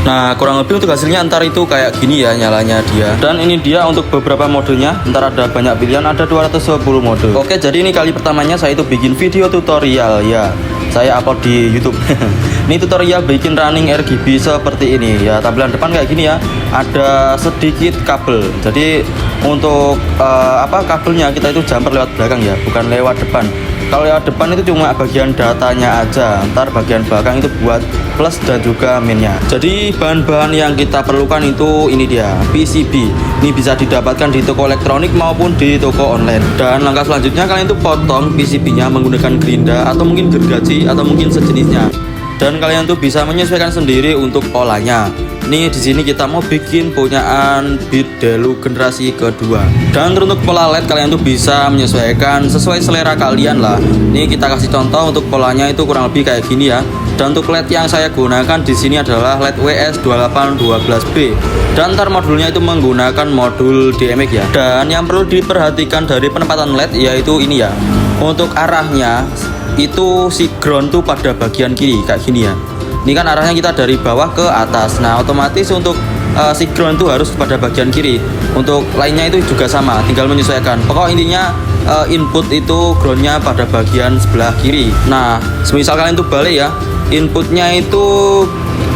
Nah, kurang lebih untuk hasilnya ntar itu kayak gini ya nyalanya dia. Dan ini dia untuk beberapa modenya. Ntar ada banyak pilihan, ada 220 mode. Oke, jadi ini kali pertamanya saya itu bikin video tutorial ya. Saya upload di YouTube. Ini tutorial bikin running RGB seperti ini ya. Tampilan depan kayak gini ya. Ada sedikit kabel. Jadi untuk kabelnya kita itu jumper lewat belakang ya, bukan lewat depan. Kalau lewat depan itu cuma bagian datanya aja. Ntar bagian belakang itu buat plus dan juga minnya. Jadi bahan-bahan yang kita perlukan itu ini dia, PCB. Ini bisa didapatkan di toko elektronik maupun di toko online. Dan langkah selanjutnya kalian itu potong PCB-nya menggunakan gerinda atau mungkin gergaji atau mungkin sejenisnya. Dan kalian tuh bisa menyesuaikan sendiri untuk polanya. Nih di sini kita mau bikin punyaan Beat Delu generasi kedua. Dan untuk pola LED kalian tuh bisa menyesuaikan sesuai selera kalian lah. Nih kita kasih contoh untuk polanya itu kurang lebih kayak gini ya. Dan untuk LED yang saya gunakan di sini adalah LED WS2812B. Dan ntar modulnya itu menggunakan modul DMX ya. Dan yang perlu diperhatikan dari penempatan LED yaitu ini ya. Untuk arahnya itu si ground tuh pada bagian kiri kayak gini ya. Ini kan arahnya kita dari bawah ke atas. Nah otomatis untuk si ground itu harus pada bagian kiri. Untuk lainnya itu juga sama, tinggal menyesuaikan. Pokok intinya input itu groundnya pada bagian sebelah kiri. Nah semisal kalian tuh balik ya, inputnya itu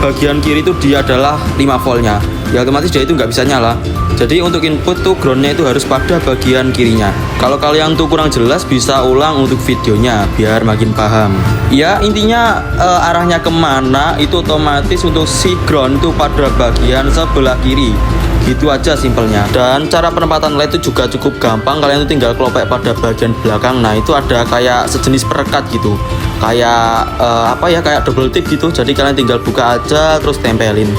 bagian kiri itu dia adalah 5 voltnya ya, otomatis dia itu nggak bisa nyala. Jadi untuk input tuh groundnya itu harus pada bagian kirinya. Kalau kalian tuh kurang jelas bisa ulang untuk videonya biar makin paham ya. Intinya arahnya kemana itu otomatis untuk si ground itu pada bagian sebelah kiri, gitu aja simpelnya. Dan cara penempatan LED itu juga cukup gampang. Kalian tuh tinggal kelopek pada bagian belakang. Nah itu ada kayak sejenis perekat gitu, kayak kayak double tip gitu. Jadi kalian tinggal buka aja terus tempelin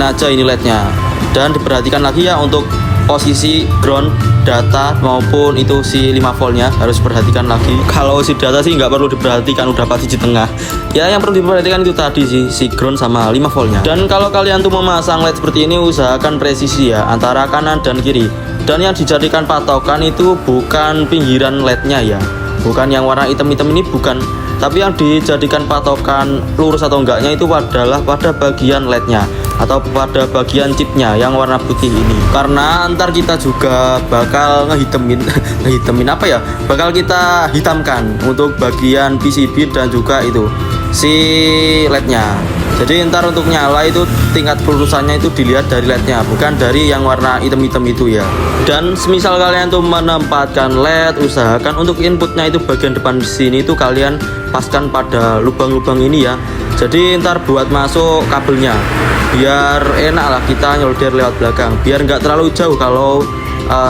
aja ini LED-nya. Dan diperhatikan lagi ya untuk posisi ground, data maupun itu si 5 voltnya harus diperhatikan lagi. Kalau si data sih nggak perlu diperhatikan, udah pasti di tengah ya. Yang perlu diperhatikan itu tadi si ground sama 5 voltnya. Dan kalau kalian tuh memasang LED seperti ini usahakan presisi ya antara kanan dan kiri. Dan yang dijadikan patokan itu bukan pinggiran LED-nya ya, bukan yang warna hitam-hitam ini, bukan. Tapi yang dijadikan patokan lurus atau enggaknya itu adalah pada bagian LED-nya atau pada bagian chipnya yang warna putih ini. Karena ntar kita juga bakal ngehitemin bakal kita hitamkan untuk bagian PCB dan juga itu si LED-nya. Jadi ntar untuk nyala itu tingkat pelurusannya itu dilihat dari LED-nya, bukan dari yang warna hitam-hitam itu ya. Dan semisal kalian tuh menempatkan LED, usahakan untuk inputnya itu bagian depan sini itu kalian paskan pada lubang-lubang ini ya. Jadi ntar buat masuk kabelnya biar enak lah kita nyolder lewat belakang, biar nggak terlalu jauh kalau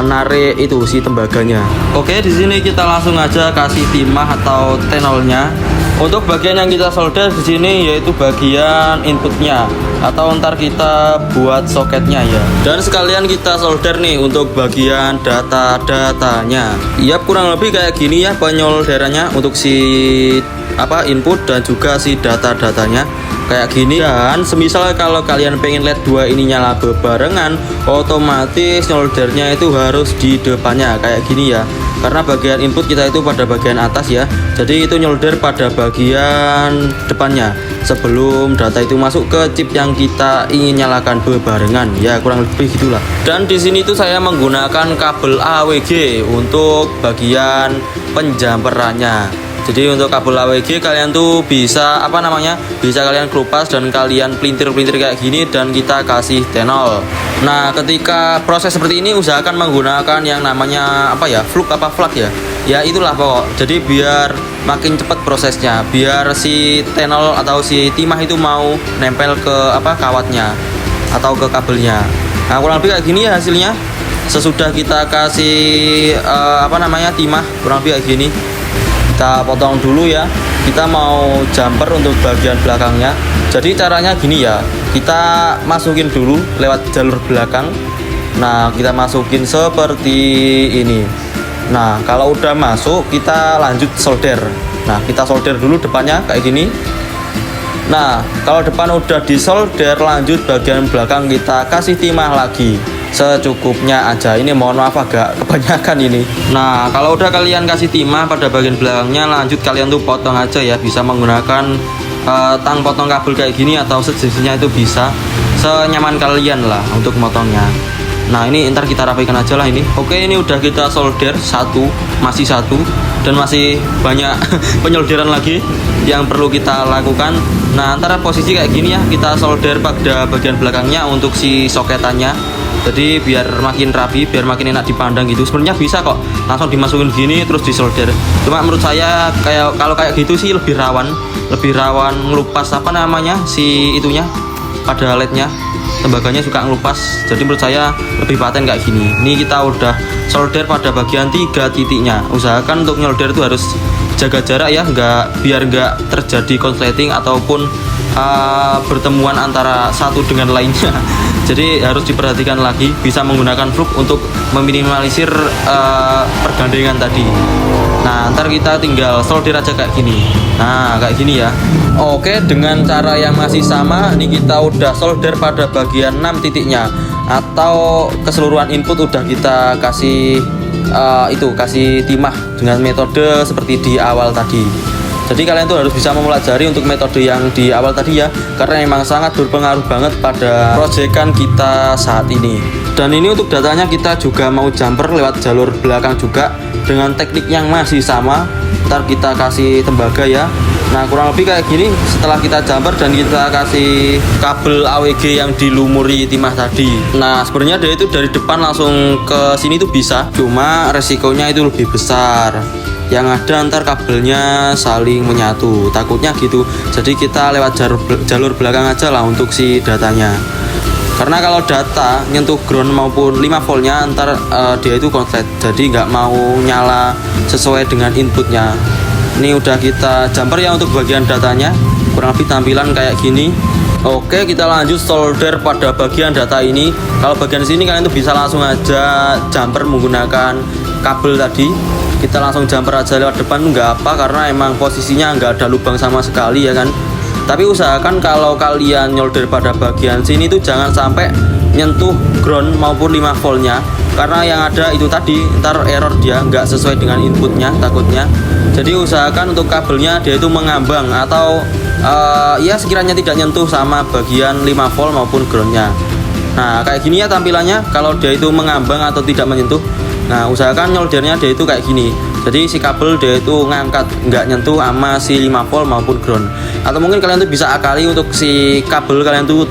narik itu si tembaganya. Oke, di sini kita langsung aja kasih timah atau tenolnya. Untuk bagian yang kita solder di sini yaitu bagian inputnya atau ntar kita buat soketnya ya. Dan sekalian kita solder nih untuk bagian datanya. Ya kurang lebih kayak gini ya penyolderannya untuk si input dan juga si datanya kayak gini. Dan semisal kalau kalian pengen LED 2 ini nyala bebarengan, otomatis nyoldernya itu harus di depannya kayak gini ya. Karena bagian input kita itu pada bagian atas ya, jadi itu nyolder pada bagian depannya sebelum data itu masuk ke chip yang kita ingin nyalakan bebarengan ya, kurang lebih gitulah. Dan di sini tuh saya menggunakan kabel AWG untuk bagian penjamperannya. Jadi untuk kabel AWG kalian tuh bisa bisa kalian kelupas dan kalian pelintir kayak gini dan kita kasih tenol. Nah ketika proses seperti ini usahakan menggunakan yang namanya flux ya. Ya itulah pokok. Jadi biar makin cepat prosesnya, biar si tenol atau si timah itu mau nempel ke kawatnya atau ke kabelnya. Nah kurang lebih kayak gini ya hasilnya. Sesudah kita kasih timah kurang lebih kayak gini. Kita potong dulu ya. Kita mau jumper untuk bagian belakangnya. Jadi caranya gini ya, kita masukin dulu lewat jalur belakang. Nah kita masukin seperti ini. Nah kalau udah masuk kita lanjut solder. Nah kita solder dulu depannya kayak gini. Nah kalau depan udah disolder, lanjut bagian belakang kita kasih timah lagi secukupnya aja. Ini mohon maaf agak kebanyakan ini. Nah kalau udah kalian kasih timah pada bagian belakangnya, lanjut kalian tuh potong aja ya, bisa menggunakan tang potong kabel kayak gini atau sejenisnya itu bisa, senyaman kalian lah untuk motongnya. Nah ini ntar kita rapikan aja lah ini. Oke, ini udah kita solder masih satu dan masih banyak penyolderan lagi yang perlu kita lakukan. Nah antara posisi kayak gini ya, kita solder pada bagian belakangnya untuk si soketannya. Jadi biar makin rapi, biar makin enak dipandang gitu. Sebenarnya bisa kok langsung dimasukin gini terus disolder. Cuma menurut saya kalau kayak gitu sih lebih rawan ngelupas apa namanya si itunya pada lednya. Tembaganya suka ngelupas, jadi menurut saya lebih paten kayak gini. Ini kita udah solder pada bagian 3 titiknya. Usahakan untuk nyolder itu harus jaga jarak ya, biar nggak terjadi konsleting ataupun bertemuan antara satu dengan lainnya. Jadi harus diperhatikan lagi, bisa menggunakan fluk untuk meminimalisir pergandengan tadi. Nah ntar kita tinggal solder aja kayak gini. Nah kayak gini ya. Oke, dengan cara yang masih sama, ini kita udah solder pada bagian 6 titiknya, atau keseluruhan input udah kita kasih kasih timah dengan metode seperti di awal tadi. Jadi kalian tuh harus bisa mempelajari untuk metode yang di awal tadi ya, karena memang sangat berpengaruh banget pada proyekan kita saat ini. Dan ini untuk datanya kita juga mau jumper lewat jalur belakang juga dengan teknik yang masih sama. Ntar kita kasih tembaga ya. Nah kurang lebih kayak gini. Setelah kita jumper dan kita kasih kabel AWG yang dilumuri timah tadi. Nah sebenarnya dia itu dari depan langsung ke sini tuh bisa, cuma resikonya itu lebih besar. Yang ada ntar kabelnya saling menyatu, takutnya gitu. Jadi kita lewat jalur belakang aja lah untuk si datanya. Karena kalau data nyentuh ground maupun 5 voltnya ntar dia itu konslet, jadi nggak mau nyala sesuai dengan inputnya. Ini udah kita jumper ya untuk bagian datanya, kurang lebih tampilan kayak gini. Oke, kita lanjut solder pada bagian data ini. Kalau bagian sini kalian tuh bisa langsung aja jumper menggunakan kabel tadi. Kita langsung jumper aja lewat depan, nggak apa, karena emang posisinya nggak ada lubang sama sekali ya kan. Tapi usahakan kalau kalian nyolder pada bagian sini tuh jangan sampai nyentuh ground maupun 5 voltnya, karena yang ada itu tadi ntar error, dia nggak sesuai dengan inputnya takutnya. Jadi usahakan untuk kabelnya dia itu mengambang atau ya sekiranya tidak nyentuh sama bagian 5 volt maupun groundnya. Nah kayak gini ya tampilannya kalau dia itu mengambang atau tidak menyentuh. Nah usahakan nyoldernya dia itu kayak gini. Jadi si kabel dia itu ngangkat, nggak nyentuh sama si 5 volt maupun ground. Atau mungkin kalian tuh bisa akali untuk si kabel kalian tuh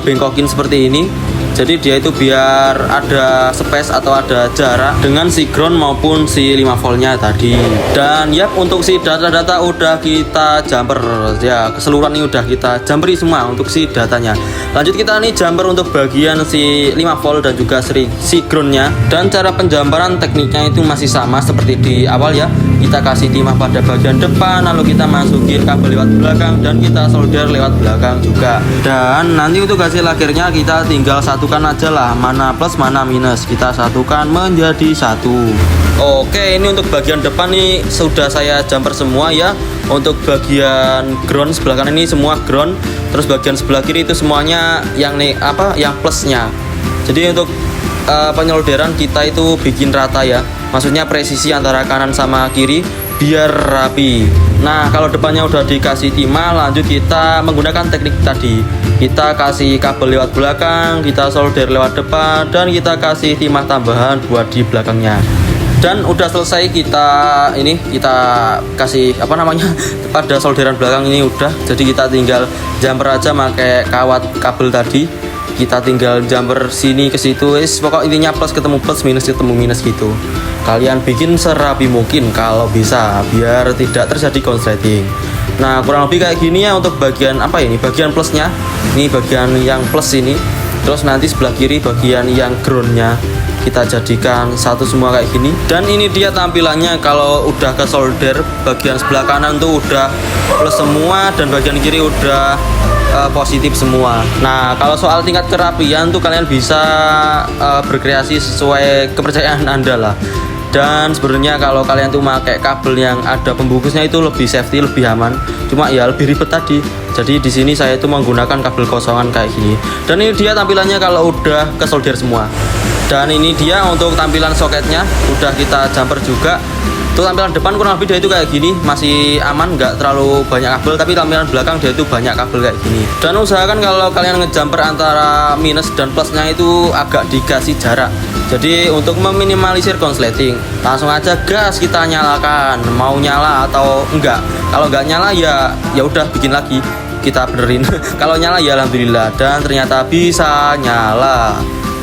bengkokin seperti ini. Jadi dia itu biar ada space atau ada jarak dengan si ground maupun si 5 voltnya tadi. Dan ya untuk si data-data udah kita jumper ya, keseluruhan ini udah kita jumperi semua untuk si datanya. Lanjut kita nih jumper untuk bagian si 5 volt dan juga si groundnya. Dan cara penjumperan tekniknya itu masih sama seperti di awal ya. Kita kasih timah pada bagian depan, lalu kita masukin kabel lewat belakang dan kita solder lewat belakang juga. Dan nanti untuk hasil akhirnya kita tinggal satukan aja lah, mana plus mana minus, kita satukan menjadi satu. Oke, ini untuk bagian depan nih sudah saya jumper semua ya. Untuk bagian ground sebelah kanan ini semua ground, terus bagian sebelah kiri itu semuanya yang plusnya. Jadi untuk penyolderan kita itu bikin rata ya, maksudnya presisi antara kanan sama kiri biar rapi. Nah kalau depannya udah dikasih timah, lanjut kita menggunakan teknik tadi. Kita kasih kabel lewat belakang, kita solder lewat depan, dan kita kasih timah tambahan buat di belakangnya. Dan udah selesai kita kasih pada solderan belakang ini udah. Jadi kita tinggal jumper aja pakai kawat kabel tadi. Kita tinggal jumper sini ke situ, pokok intinya plus ketemu plus, minus ketemu minus gitu. Kalian bikin serapi mungkin kalau bisa, biar tidak terjadi konsleting. Nah kurang lebih kayak gini ya untuk bagian bagian plusnya. Ini bagian yang plus ini. Terus nanti sebelah kiri bagian yang groundnya kita jadikan satu semua kayak gini. Dan ini dia tampilannya kalau udah ke solder. Bagian sebelah kanan tuh udah plus semua dan bagian kiri udah positif semua. Nah kalau soal tingkat kerapian tuh kalian bisa berkreasi sesuai kepercayaan Anda lah. Dan sebenarnya kalau kalian tuh pakai kabel yang ada pembungkusnya itu lebih safety, lebih aman. Cuma ya lebih ribet tadi. Jadi di sini saya itu menggunakan kabel kosongan kayak gini. Dan ini dia tampilannya kalau udah ke solder semua. Dan ini dia untuk tampilan soketnya, udah kita jumper juga. Untuk tampilan depan kurang lebih dia itu kayak gini, masih aman, nggak terlalu banyak kabel. Tapi tampilan belakang dia itu banyak kabel kayak gini. Dan usahakan kalau kalian ngejumper antara minus dan plusnya itu agak dikasih jarak. Jadi untuk meminimalisir konsleting, langsung aja gas kita nyalakan, mau nyala atau enggak. Kalau nggak nyala ya udah bikin lagi, kita benerin. Kalau nyala ya alhamdulillah, dan ternyata bisa nyala.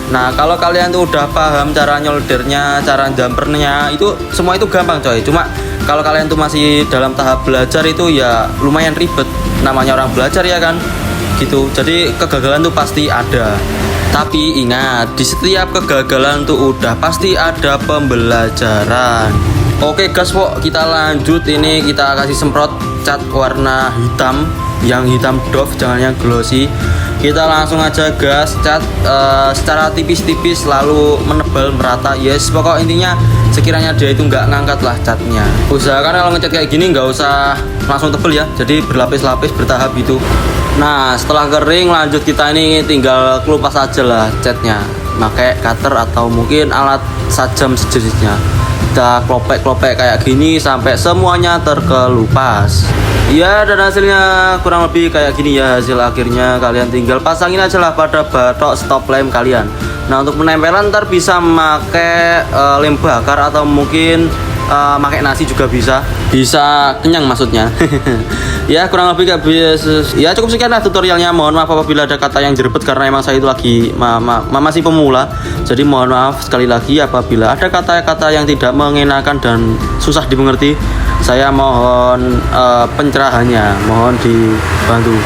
Nah kalau kalian tuh udah paham cara nyoldernya, cara jumpernya, itu semua itu gampang coy. Cuma kalau kalian tuh masih dalam tahap belajar itu ya lumayan ribet. Namanya orang belajar ya kan, gitu. Jadi kegagalan tuh pasti ada. Tapi ingat, di setiap kegagalan tuh udah pasti ada pembelajaran. Oke guys, kita lanjut. Ini kita kasih semprot cat warna hitam, yang hitam doff, jangan yang glossy. Kita langsung aja gas cat secara tipis-tipis lalu menebal merata. Yes, pokok intinya sekiranya dia itu nggak ngangkat lah catnya. Usahakan kalau ngecat kayak gini nggak usah langsung tebel ya, jadi berlapis-lapis bertahap gitu. Nah setelah kering lanjut kita ini tinggal kelupas aja lah catnya, pakai cutter atau mungkin alat sajam sejenisnya. Kita klopek-klopek kayak gini sampai semuanya terkelupas. Ya, dan hasilnya kurang lebih kayak gini ya hasil akhirnya. Kalian tinggal pasangin aja lah pada batok stop lamp kalian. Nah untuk penempelan ntar bisa pakai lem bakar atau mungkin pakai nasi juga bisa kenyang maksudnya. Ya kurang lebih kayak biasa. Ya cukup sekian lah tutorialnya. Mohon maaf apabila ada kata yang jerebet karena emang saya itu lagi masih pemula. Jadi mohon maaf sekali lagi apabila ada kata-kata yang tidak mengenakan dan susah dimengerti. Saya mohon pencerahannya, mohon dibantu.